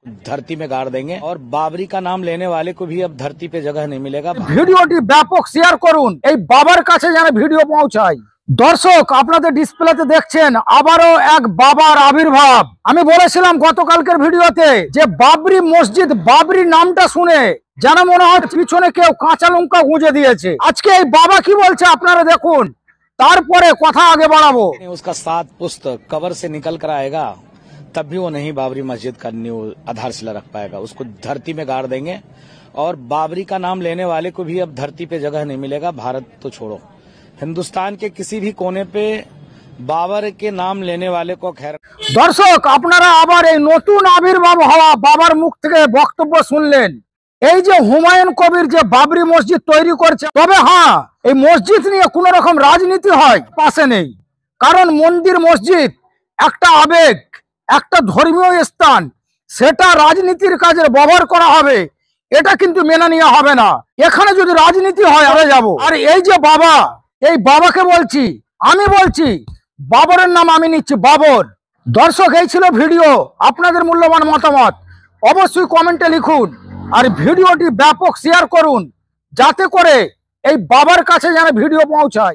धरती में गाड़ देंगे और बाबरी का नाम लेने वाले को भी अब धरती पे जगह नहीं मिलेगा। ভিডিওটি ব্যাপক শেয়ার করুন, এই বাবার কাছে যেন ভিডিও পৌঁছায়। দর্শক, আপনাদের ডিসপ্লেতে দেখছেন আবারও এক বাবার আবির্ভাব। আমি বলেছিলাম গতকালকের ভিডিওতে যে বাবরি মসজিদ, বাবরি নামটা শুনে যেন মনে হয় পিছনে কেউ কাঁচা লঙ্কা গুঁজে দিয়েছে। আজকে এই বাবা কি বলছে আপনারা দেখুন, তারপরে কথা আগে বাড়াবো। उसका 7 पुस्त कबर से निकल कर आएगा तब भी वो नहीं बाबरी मस्जिद का न्यू आधारशिला रख पाएगा। उसको धरती में गाड़ देंगे और बाबरी का नाम लेने वाले को भी अब धरती पे जगह नहीं मिलेगा। भारत तो छोड़ो, हिंदुस्तान के किसी भी कोने पे बाबर के नाम लेने वाले को खैर। দর্শক, আপনারা আবার এই নতুন আবির্ভাব হওয়া বাবার মুখ থেকে বক্তব্য শুনলেন। এই যে হুমায়ুন কবির যে বাবরি মসজিদ তৈরি করছে, তবে হ্যাঁ, এই মসজিদ নিয়ে কোন রকম রাজনীতি হয় পাশে নেই। কারণ মন্দির মসজিদ একটা আবেগ, একটা ধর্মীয় স্থান, সেটা রাজনীতির কাজে ব্যবহার করা হবে, এটা কিন্তু মেনে নেওয়া হবে না। এখানে যদি রাজনীতি হয় আমরা যাব। আর এই যে বাবা, এই বাবাকে বলছি, আমি বলছি বাবরের নাম আমি নিচ্ছি, বাবর। দর্শক, এই ছিল ভিডিও। আপনাদের মূল্যবান মতামত অবশ্যই কমেন্টে লিখুন আর ভিডিওটি ব্যাপক শেয়ার করুন, যাতে করে এই বাবার কাছে যেন ভিডিও পৌঁছায়।